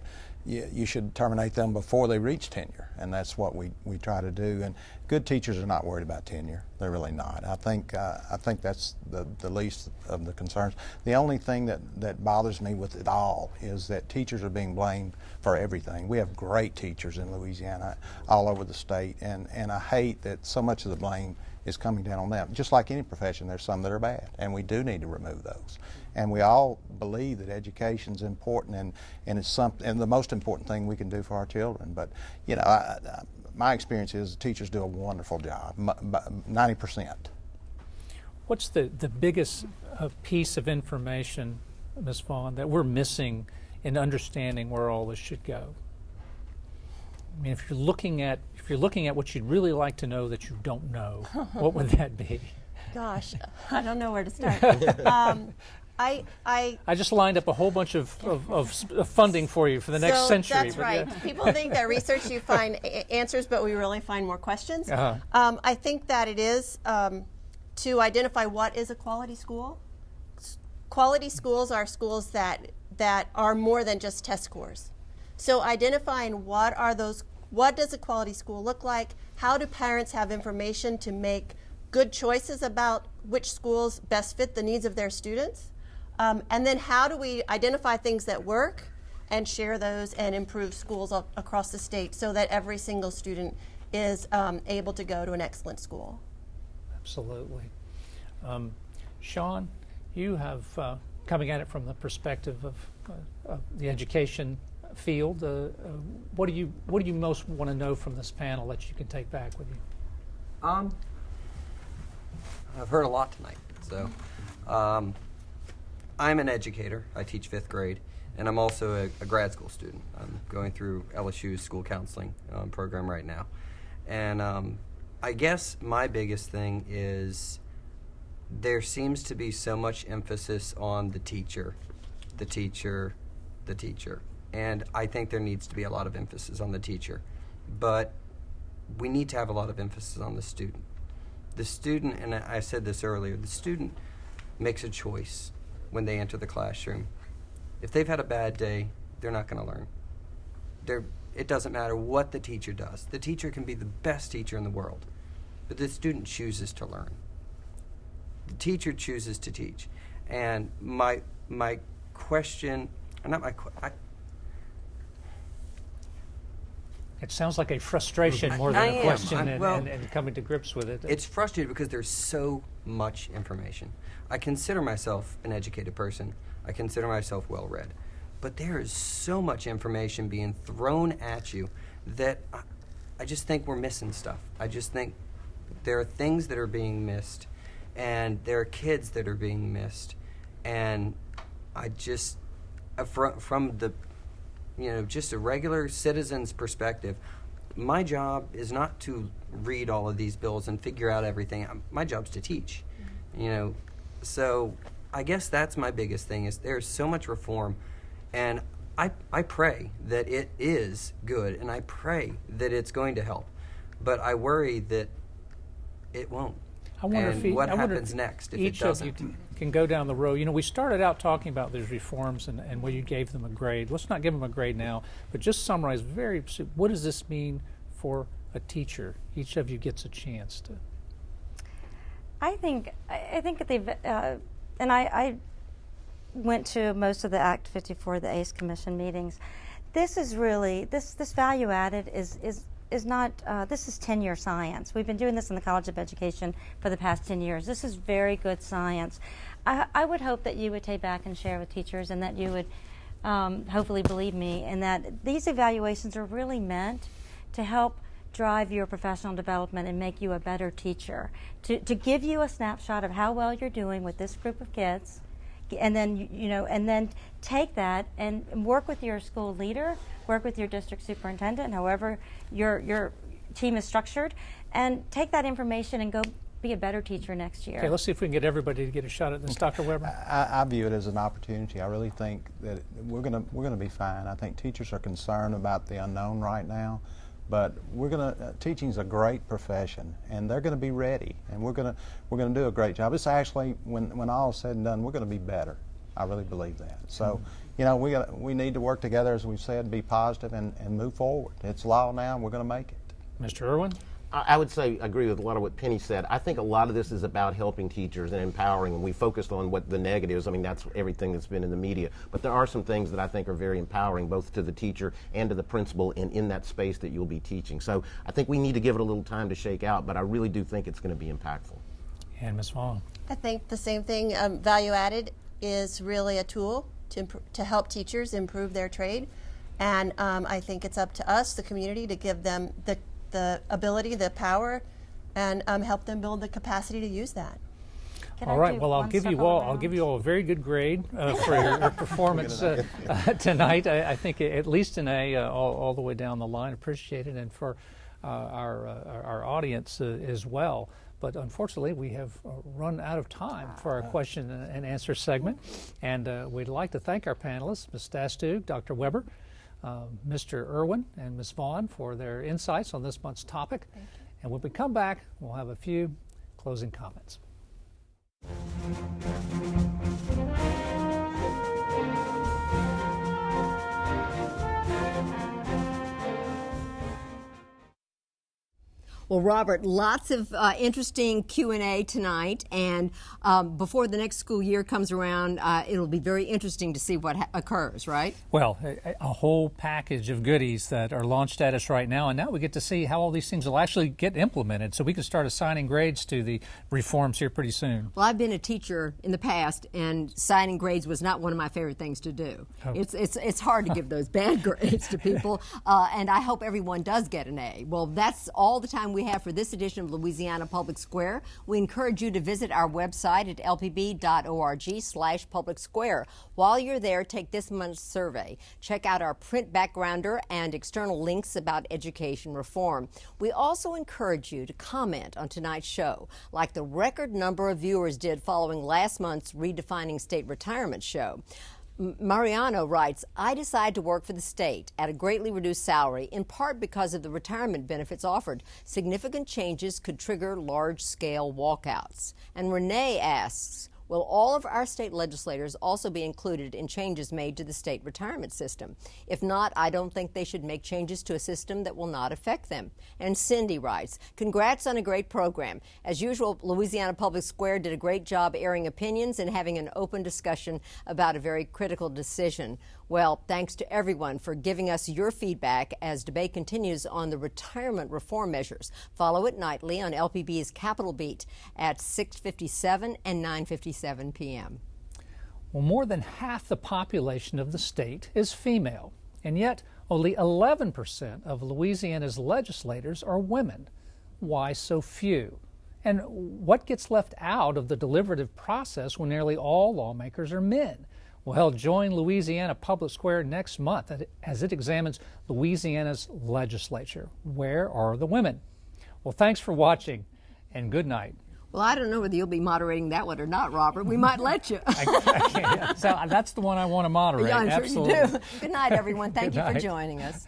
you should terminate them before they reach tenure, and that's what we try to do. And good teachers are not worried about tenure. They're really not. I think that's the least of the concerns. The only thing that bothers me with it all is that teachers are being blamed for everything. We have great teachers in Louisiana all over the state, and I hate that so much of the blame is coming down on them. Just like any profession, there's some that are bad, and we do need to remove those. And we all believe that education's important, and it's something, and the most important thing we can do for our children. But you know, my experience is teachers do a wonderful job, 90%. What's the biggest piece of information, Ms. Vaughan, that we're missing in understanding where all this should go? I mean, if you're looking at what you'd really like to know that you don't know, what would that be? Gosh, I don't know where to start. I just lined up a whole bunch of funding for you for the next century. That's right. Yeah. People think that research you find answers, but we really find more questions. I think that it is to identify what is a quality school. Quality schools are schools that are more than just test scores. So identifying what does a quality school look like? How do parents have information to make good choices about which schools best fit the needs of their students? And then how do we identify things that work and share those and improve schools across the state so that every single student is able to go to an excellent school? Absolutely. Sean, you have, coming at it from the perspective of the education field, what do you most want to know from this panel that you can take back with you? I've heard a lot tonight. So I'm an educator. I teach 5th grade, and I'm also a grad school student. I'm going through LSU's school counseling program right now. And I guess my biggest thing is there seems to be so much emphasis on the teacher. And I think there needs to be a lot of emphasis on the teacher. But we need to have a lot of emphasis on the student. The student, and I said this earlier, the student makes a choice when they enter the classroom. If they've had a bad day, they're not going to learn. It doesn't matter what the teacher does. The teacher can be the best teacher in the world, but the student chooses to learn. The teacher chooses to teach. And my question, not my question, it sounds like a frustration more than a question and coming to grips with it. It's frustrating because there's so much information. I consider myself an educated person. I consider myself well-read. But there is so much information being thrown at you that I just think we're missing stuff. I just think there are things that are being missed, and there are kids that are being missed. And I just, from the just a regular citizen's perspective, my job is not to read all of these bills and figure out everything. My job's to teach, So I guess that's my biggest thing is there's so much reform, and I pray that it is good, and I pray that it's going to help, but I worry that it won't. I wonder what happens next if each it doesn't. Of you can go down the road. We started out talking about these reforms and where you gave them a grade. Let's not give them a grade now, but just summarize what does this mean for a teacher? Each of you gets a chance to. I think that they've, and I went to most of the Act 54, the ACE Commission meetings. This is really, this value added is not, this is tenure science. We've been doing this in the College of Education for the past 10 years. This is very good science. I would hope that you would take back and share with teachers, and that you would hopefully believe me, and that these evaluations are really meant to help drive your professional development and make you a better teacher, to give you a snapshot of how well you're doing with this group of kids, and then and then take that and work with your school leader, work with your district superintendent, however your team is structured, and take that information and go be a better teacher next year. Okay, let's see if we can get everybody to get a shot at this. Dr. Weber? I view it as an opportunity. I really think that we're gonna be fine. I think teachers are concerned about the unknown right now, But we're gonna teaching's a great profession, and they're gonna be ready, and we're gonna do a great job. It's actually when all is said and done, we're gonna be better. I really believe that. So, we need to work together, as we've said, be positive and move forward. It's law now, and we're gonna make it. Mr. Erwin? I would say agree with a lot of what Penny said. I think a lot of this is about helping teachers and empowering, and we focused on what the negatives. I mean, that's everything that's been in the media. But there are some things that I think are very empowering, both to the teacher and to the principal, and in that space that you'll be teaching. So I think we need to give it a little time to shake out, but I really do think it's going to be impactful. And Ms. Vaughan? I think the same thing. Value added is really a tool to help teachers improve their trade, and I think it's up to us, the community, to give them the ability, the power, and help them build the capacity to use that. All right. Well, I'll give you all a very good grade for your performance tonight. I think at least an A all the way down the line. Appreciate it, and for our audience as well. But unfortunately, we have run out of time for our question and answer segment, and we'd like to thank our panelists, Ms. Dastugue, Dr. Weber, Mr. Erwin, and Ms. Vaughan for their insights on this month's topic. And when we come back, we'll have a few closing comments. Well, Robert, lots of interesting Q&A tonight, and before the next school year comes around, it'll be very interesting to see what occurs, right? Well, a whole package of goodies that are launched at us right now, and now we get to see how all these things will actually get implemented, so we can start assigning grades to the reforms here pretty soon. Well, I've been a teacher in the past, and signing grades was not one of my favorite things to do. Oh. It's hard to give those bad grades to people, and I hope everyone does get an A. Well, that's all the time we have for this edition of Louisiana Public Square. We encourage you to visit our website at lpb.org/public square. While you're there, take this month's survey. Check out our print backgrounder and external links about education reform. We also encourage you to comment on tonight's show, like the record number of viewers did following last month's Redefining State Retirement show. Mariano writes, I decided to work for the state at a greatly reduced salary, in part because of the retirement benefits offered. Significant changes could trigger large-scale walkouts. And Renee asks, will all of our state legislators also be included in changes made to the state retirement system? If not, I don't think they should make changes to a system that will not affect them. And Cindy writes, congrats on a great program. As usual, Louisiana Public Square did a great job airing opinions and having an open discussion about a very critical decision. Well, thanks to everyone for giving us your feedback as debate continues on the retirement reform measures. Follow it nightly on LPB's Capitol Beat at 6:57 and 9:57 p.m. Well, more than half the population of the state is female, and yet only 11% of Louisiana's legislators are women. Why so few? And what gets left out of the deliberative process when nearly all lawmakers are men? Well, join Louisiana Public Square next month as it examines Louisiana's legislature. Where are the women? Well, thanks for watching, and good night. Well, I don't know whether you'll be moderating that one or not, Robert. We might let you. I can't. So that's the one I want to moderate. Yeah, I'm Absolutely. sure you do. Good night, everyone. Thank Good you for night. joining us.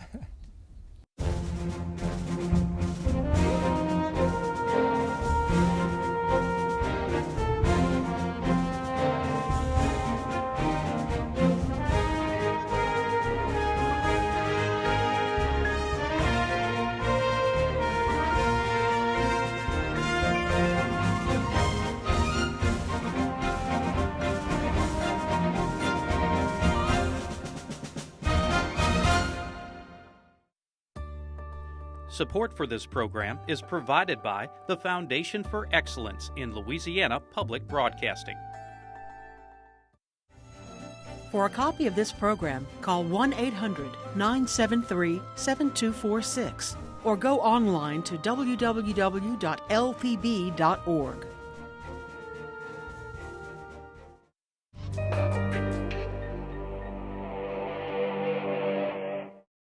Support for this program is provided by the Foundation for Excellence in Louisiana Public Broadcasting. For a copy of this program, call 1-800-973-7246 or go online to www.lpb.org.